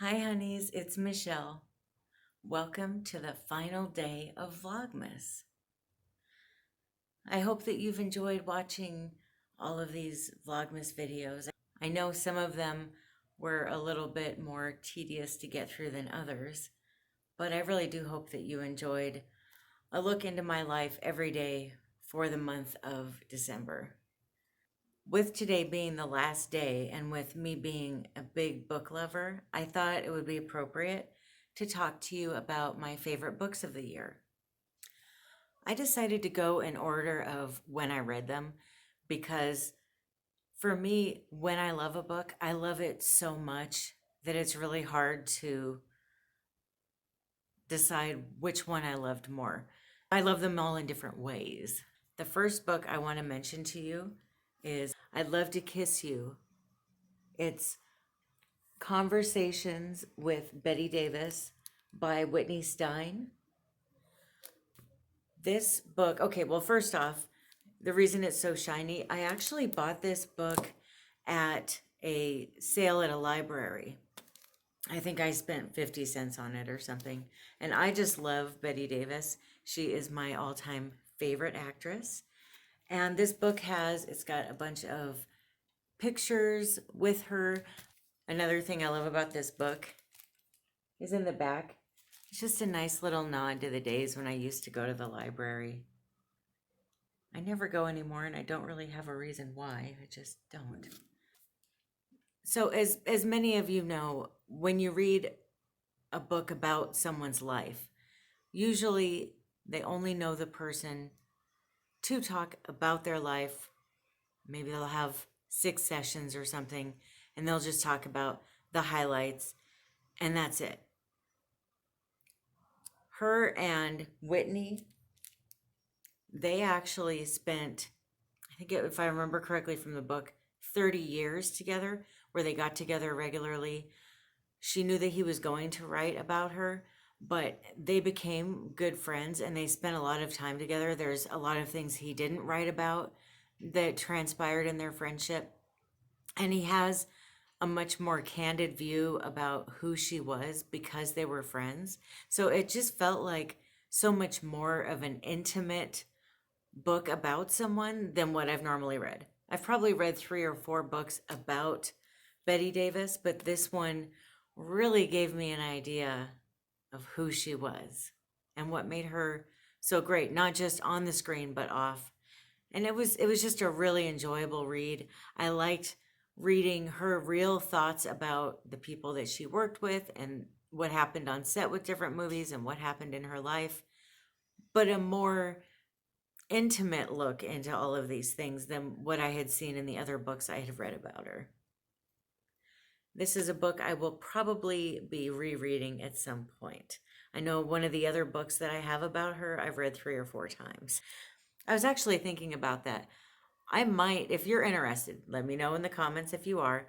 Hi honeys, it's Michelle. Welcome to the final day of Vlogmas. I hope that you've enjoyed watching all of these Vlogmas videos. I know some of them were a little bit more tedious to get through than others, but I really do hope that you enjoyed a look into my life every day for the month of December. With today being the last day and with me being a big book lover, I thought it would be appropriate to talk to you about my favorite books of the year. I decided to go in order of when I read them because for me, when I love a book, I love it so much that it's really hard to decide which one I loved more. I love them all in different ways. The first book I want to mention to you is I'd Love to Kiss You. It's Conversations with Bette Davis by Whitney Stein. This book, okay, well, first off, the reason it's so shiny, I actually bought this book at a sale at a library. I think I spent 50 cents on it or something. And I just love Bette Davis. She is my all-time favorite actress. And this book it's got a bunch of pictures with her. Another thing I love about this book is in the back. It's just a nice little nod to the days when I used to go to the library. I never go anymore, and I don't really have a reason why. I just don't. So as many of you know, when you read a book about someone's life, usually they only know the person to talk about their life. Maybe they'll have 6 sessions or something, and they'll just talk about the highlights, and that's it. Her and Whitney, they actually spent, I think if I remember correctly from the book, 30 years together, where they got together regularly. She knew that he was going to write about her, but they became good friends and they spent a lot of time together. There's a lot of things he didn't write about that transpired in their friendship. And he has a much more candid view about who she was because they were friends. So it just felt like so much more of an intimate book about someone than what I've normally read. I've probably read 3 or 4 books about Bette Davis, but this one really gave me an idea of who she was and what made her so great, not just on the screen, but off. And it was just a really enjoyable read. I liked reading her real thoughts about the people that she worked with and what happened on set with different movies and what happened in her life, but a more intimate look into all of these things than what I had seen in the other books I had read about her. This is a book I will probably be rereading at some point. I know one of the other books that I have about her, I've read 3 or 4 times. I was actually thinking about that. I might, if you're interested, let me know in the comments if you are.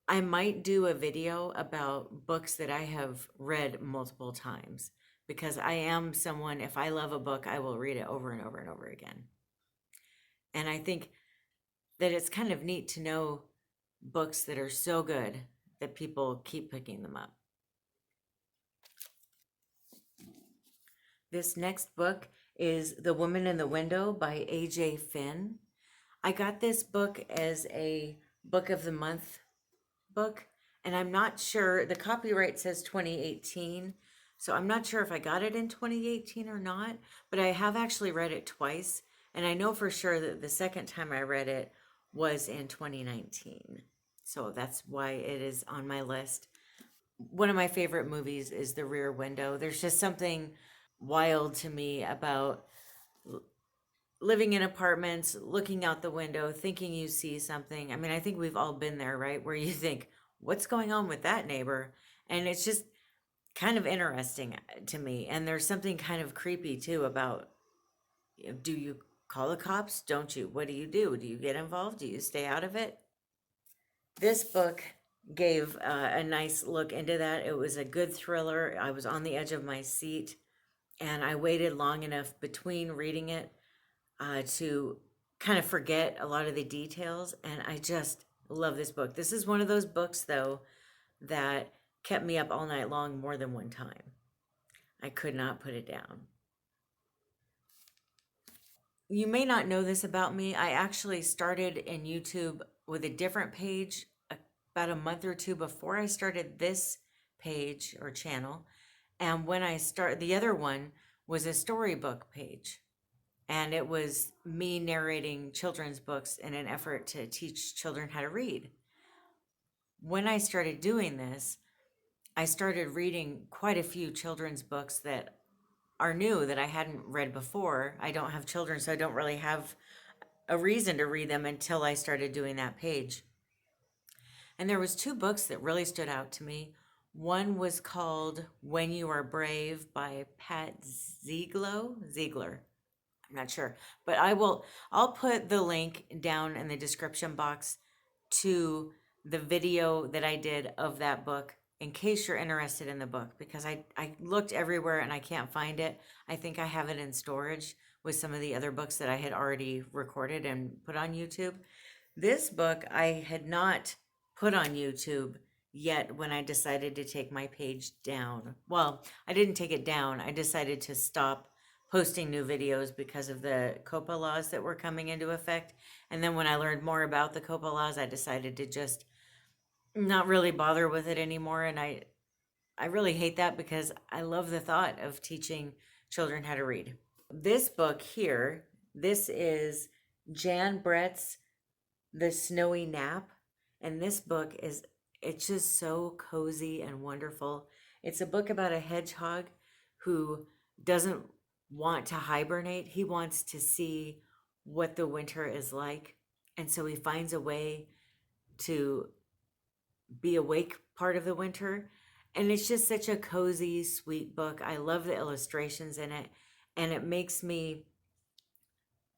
I might do a video about books that I have read multiple times because I am someone, if I love a book, I will read it over and over and over again. And I think that it's kind of neat to know books that are so good that people keep picking them up. This next book is The Woman in the Window by A.J. Finn. I got this book as a book of the month book, and I'm not sure, the copyright says 2018, so I'm not sure if I got it in 2018 or not, but I have actually read it twice, and I know for sure that the second time I read it was in 2019. So that's why it is on my list. One of my favorite movies is The Rear Window. There's just something wild to me about living in apartments, looking out the window, thinking you see something. I mean, I think we've all been there, right? Where you think, what's going on with that neighbor? And it's just kind of interesting to me. And there's something kind of creepy too about, do you call the cops? Don't you? What do you do? Do you get involved? Do you stay out of it? This book gave a nice look into that. It was a good thriller. I was on the edge of my seat, and I waited long enough between reading it to kind of forget a lot of the details, and I just love this book. This is one of those books, though, that kept me up all night long more than one time. I could not put it down. You may not know this about me. I actually started in YouTube with a different page about a month or two before I started this page or channel. And when I started, the other one was a storybook page. And it was me narrating children's books in an effort to teach children how to read. When I started doing this, I started reading quite a few children's books that are new that I hadn't read before. I don't have children, so I don't really have a reason to read them until I started doing that page. And there was two books that really stood out to me. One was called When You Are Brave by Pat Ziegler. I'm not sure, but I'll put the link down in the description box to the video that I did of that book in case you're interested in the book, because I looked everywhere and I can't find it. I think I have it in storage with some of the other books that I had already recorded and put on YouTube. This book I had not put on YouTube yet when I decided to take my page down. Well, I didn't take it down. I decided to stop posting new videos because of the COPPA laws that were coming into effect. And then when I learned more about the COPPA laws, I decided to just not really bother with it anymore. And I really hate that because I love the thought of teaching children how to read. This book here, this is Jan Brett's The Snowy Nap. And this book it's just so cozy and wonderful. It's a book about a hedgehog who doesn't want to hibernate. He wants to see what the winter is like. And so he finds a way to be awake part of the winter. And it's just such a cozy, sweet book. I love the illustrations in it. And it makes me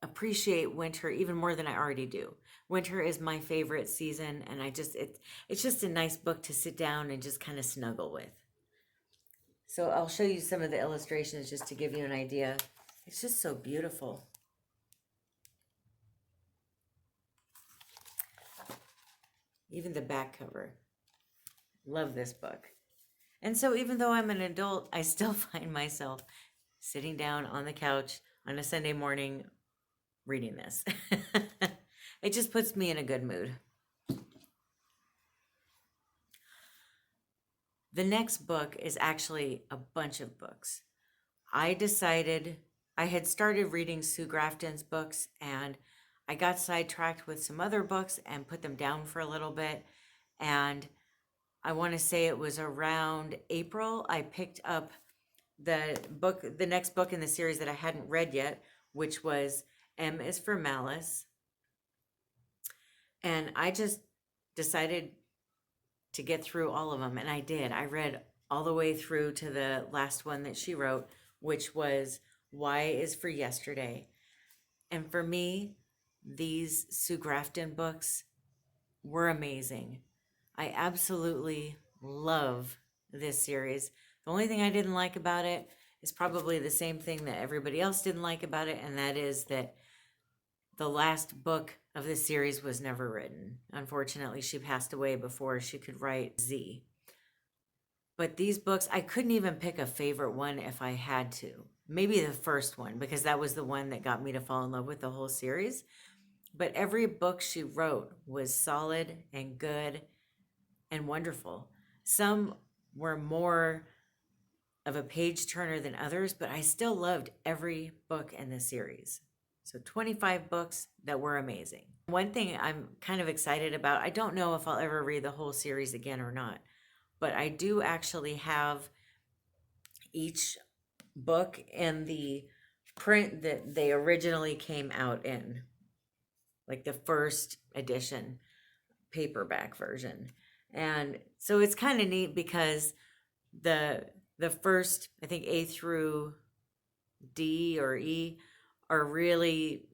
appreciate winter even more than I already do. Winter is my favorite season. And it's just a nice book to sit down and just kind of snuggle with. So I'll show you some of the illustrations just to give you an idea. It's just so beautiful. Even the back cover. Love this book. And so even though I'm an adult, I still find myself sitting down on the couch on a Sunday morning reading this. It just puts me in a good mood. The next book is actually a bunch of books. I had started reading Sue Grafton's books and I got sidetracked with some other books and put them down for a little bit. And I want to say it was around April, I picked up the next book in the series that I hadn't read yet, which was M is for Malice. And I just decided to get through all of them. And I did. I read all the way through to the last one that she wrote, which was Y is for Yesterday. And for me, these Sue Grafton books were amazing. I absolutely love this series. The only thing I didn't like about it is probably the same thing that everybody else didn't like about it, and that is that the last book of the series was never written. Unfortunately, she passed away before she could write Z. But these books, I couldn't even pick a favorite one if I had to. Maybe the first one, because that was the one that got me to fall in love with the whole series. But every book she wrote was solid and good and wonderful. Some were more of a page turner than others, but I still loved every book in the series. So 25 books that were amazing. One thing I'm kind of excited about, I don't know if I'll ever read the whole series again or not, but I do actually have each book in the print that they originally came out in, like the first edition paperback version. And so it's kind of neat because the first, I think A through D or E are really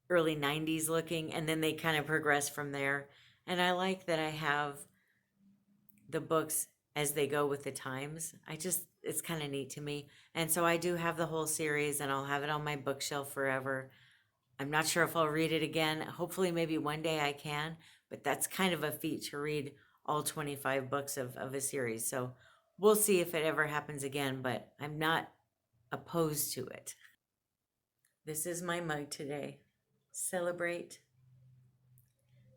early 90s looking, and then they kind of progress from there. And I like that I have the books as they go with the times. It's kind of neat to me. And so I do have the whole series, and I'll have it on my bookshelf forever. I'm not sure if I'll read it again. Hopefully maybe one day I can, but that's kind of a feat to read all 25 books of a series. So we'll see if it ever happens again, but I'm not opposed to it. This is my mug today. Celebrate.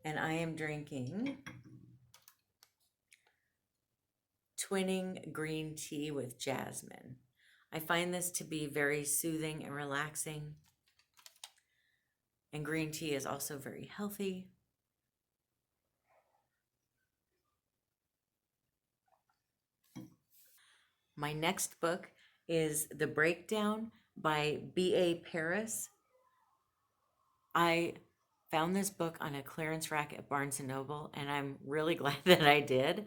And I am drinking twinning green tea with jasmine. I find this to be very soothing and relaxing. And green tea is also very healthy. My next book is The Breakdown by B.A. Paris. I found this book on a clearance rack at Barnes & Noble, and I'm really glad that I did.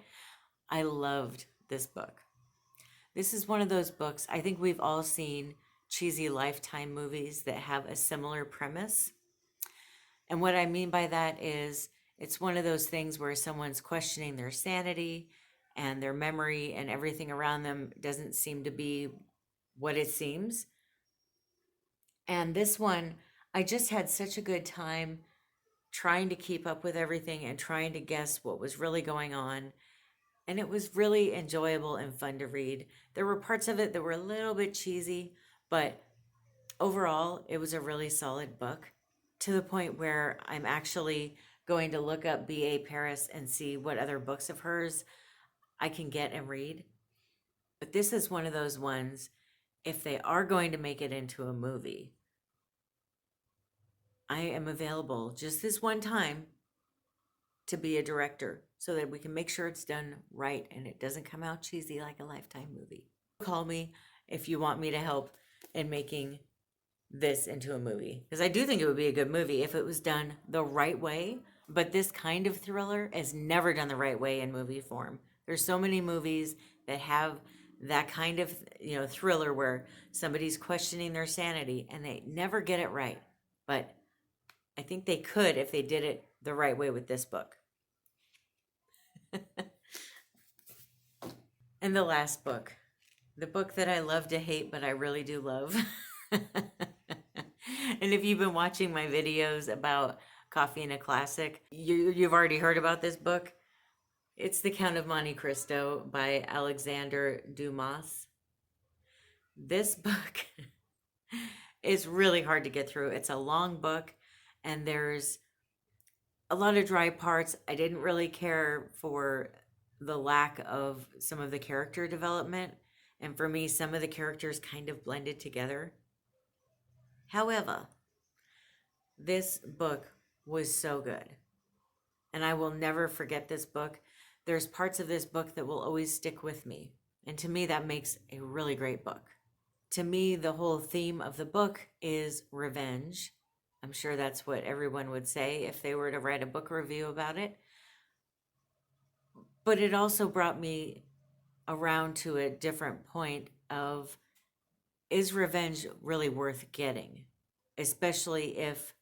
I loved this book. This is one of those books, I think we've all seen cheesy Lifetime movies that have a similar premise. And what I mean by that is it's one of those things where someone's questioning their sanity and their memory, and everything around them doesn't seem to be what it seems. And this one, I just had such a good time trying to keep up with everything and trying to guess what was really going on. And it was really enjoyable and fun to read. There were parts of it that were a little bit cheesy, but overall, it was a really solid book, to the point where I'm actually going to look up B.A. Paris and see what other books of hers I can get and read. But this is one of those ones, if they are going to make it into a movie, I am available just this one time to be a director so that we can make sure it's done right and it doesn't come out cheesy like a Lifetime movie. Call me if you want me to help in making this into a movie, because I do think it would be a good movie if it was done the right way. But this kind of thriller is never done the right way in movie form. There's so many movies that have that kind of, thriller where somebody's questioning their sanity and they never get it right. But I think they could if they did it the right way with this book. And the last book, the book that I love to hate, but I really do love. And if you've been watching my videos about Coffee and a Classic, you've already heard about this book. It's The Count of Monte Cristo by Alexander Dumas. This book is really hard to get through. It's a long book, and there's a lot of dry parts. I didn't really care for the lack of some of the character development. And for me, some of the characters kind of blended together. However, this book was so good. And I will never forget this book. There's parts of this book that will always stick with me. And to me, that makes a really great book. To me, the whole theme of the book is revenge. I'm sure that's what everyone would say if they were to write a book review about it. But it also brought me around to a different point of, is revenge really worth getting? Especially if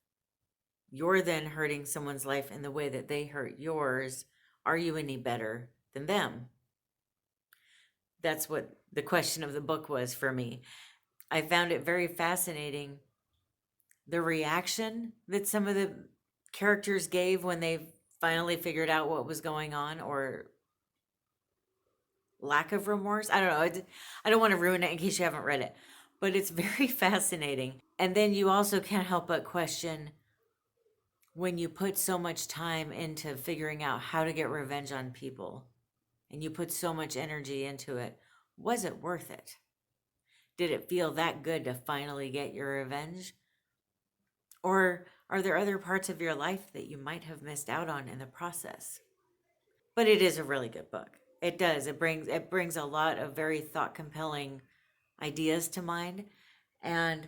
you're then hurting someone's life in the way that they hurt yours. Are you any better than them? That's what the question of the book was for me. I found it very fascinating, the reaction that some of the characters gave when they finally figured out what was going on, or lack of remorse. I don't know. I don't want to ruin it in case you haven't read it, but it's very fascinating. And then you also can't help but question, when you put so much time into figuring out how to get revenge on people, and you put so much energy into it, was it worth it? Did it feel that good to finally get your revenge? Or are there other parts of your life that you might have missed out on in the process? But it is a really good book. It does. It brings a lot of very thought-compelling ideas to mind. And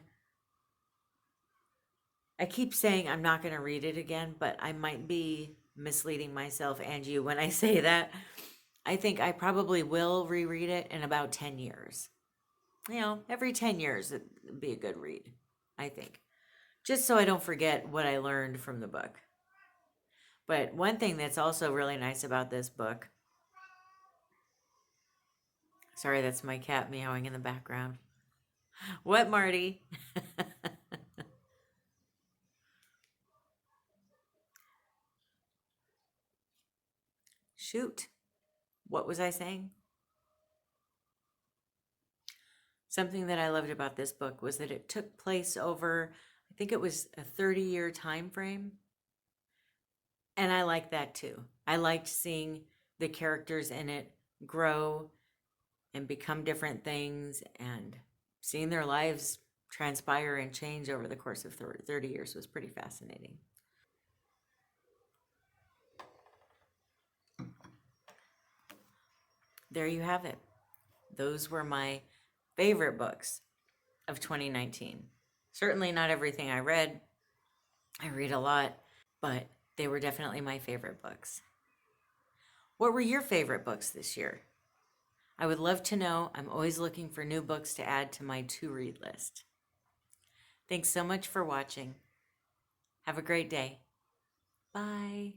I keep saying I'm not going to read it again, but I might be misleading myself and you when I say that. I think I probably will reread it in about 10 years. Every 10 years it'd be a good read, I think. Just so I don't forget what I learned from the book. But one thing that's also really nice about this book, sorry, that's my cat meowing in the background. What, Marty? Shoot. What was I saying? Something that I loved about this book was that it took place over, I think it was a 30-year time frame. And I liked that too. I liked seeing the characters in it grow and become different things, and seeing their lives transpire and change over the course of 30 years was pretty fascinating. There you have it. Those were my favorite books of 2019. Certainly not everything I read. I read a lot, but they were definitely my favorite books. What were your favorite books this year? I would love to know. I'm always looking for new books to add to my to-read list. Thanks so much for watching. Have a great day. Bye.